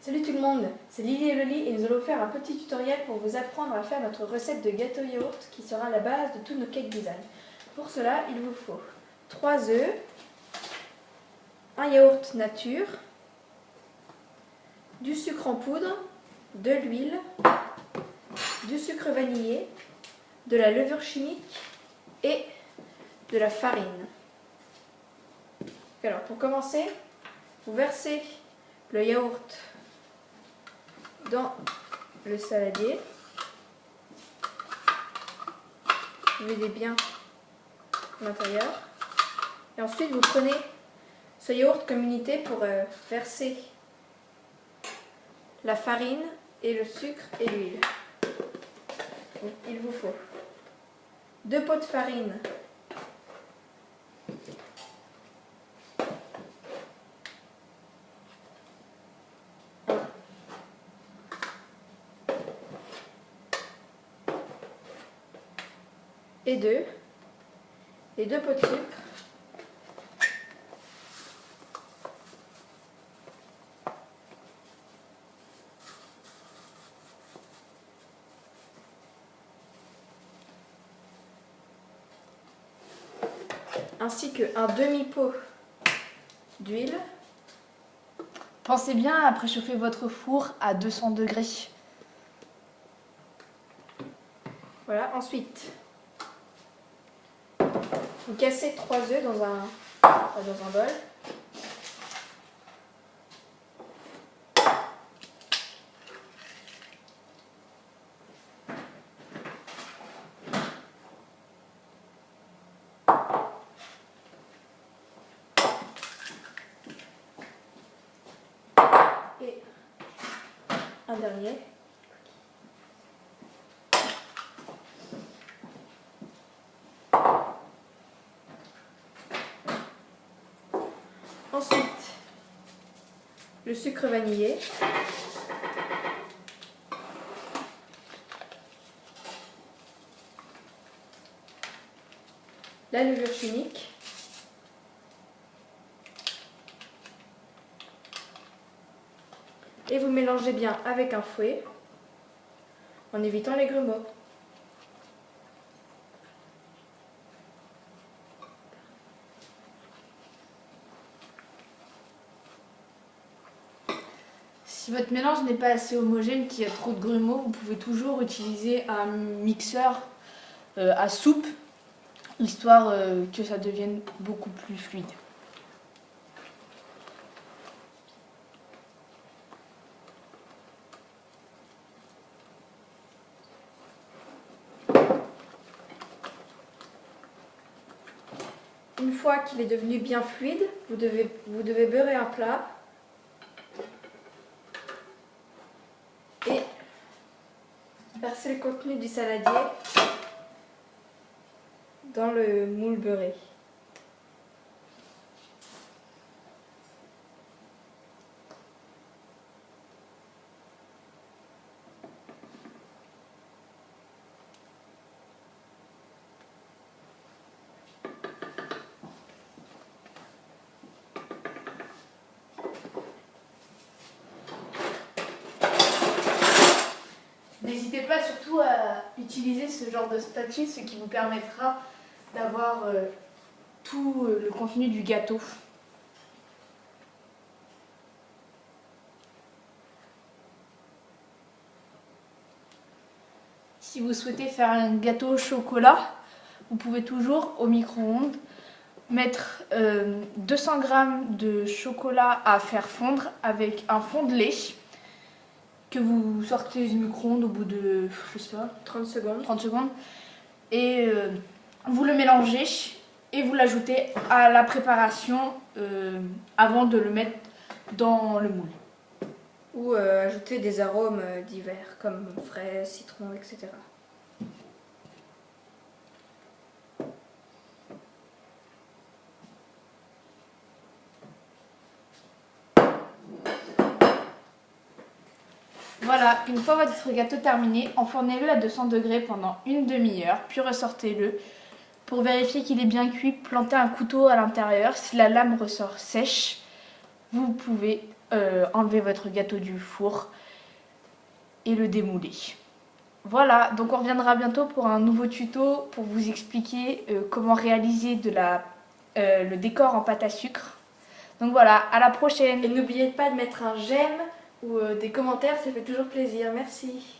Salut tout le monde, c'est Lily et Loli et nous allons faire un petit tutoriel pour vous apprendre à faire notre recette de gâteau yaourt qui sera la base de tous nos cake design. Pour cela, il vous faut 3 œufs, un yaourt nature, du sucre en poudre, de l'huile, du sucre vanillé, de la levure chimique et de la farine. Alors pour commencer, vous versez le yaourt dans le saladier. Vous videz bien l'intérieur. Et ensuite, vous prenez ce yaourt comme unité pour verser la farine et le sucre et l'huile. Il vous faut 2 pots de farine, et 2 pots de sucre, ainsi qu'un demi-pot d'huile. Pensez bien à préchauffer votre four à 200 degrés. Voilà, ensuite, vous cassez 3 œufs dans un bol. Et un dernier. Ensuite, le sucre vanillé. La levure chimique. Et vous mélangez bien avec un fouet en évitant les grumeaux. Si votre mélange n'est pas assez homogène, qu'il y a trop de grumeaux, vous pouvez toujours utiliser un mixeur à soupe, histoire que ça devienne beaucoup plus fluide. Une fois qu'il est devenu bien fluide, vous devez beurrer un plat et verser le contenu du saladier dans le moule beurré. N'hésitez pas surtout à utiliser ce genre de spatule, ce qui vous permettra d'avoir tout le contenu du gâteau. Si vous souhaitez faire un gâteau au chocolat, vous pouvez toujours au micro-ondes mettre 200 g de chocolat à faire fondre avec un fond de lait que vous sortez du micro-ondes au bout de, je sais pas, 30 secondes. 30 secondes. Et vous le mélangez et vous l'ajoutez à la préparation avant de le mettre dans le moule. Ou ajouter des arômes divers comme fraises, citron, etc. Voilà, une fois votre gâteau terminé, enfournez-le à 200 degrés pendant une demi-heure, puis ressortez-le. Pour vérifier qu'il est bien cuit, plantez un couteau à l'intérieur. Si la lame ressort sèche, vous pouvez enlever votre gâteau du four et le démouler. Voilà, donc on reviendra bientôt pour un nouveau tuto pour vous expliquer comment réaliser le décor en pâte à sucre. Donc voilà, à la prochaine. Et n'oubliez pas de mettre un j'aime ou des commentaires, ça fait toujours plaisir. Merci.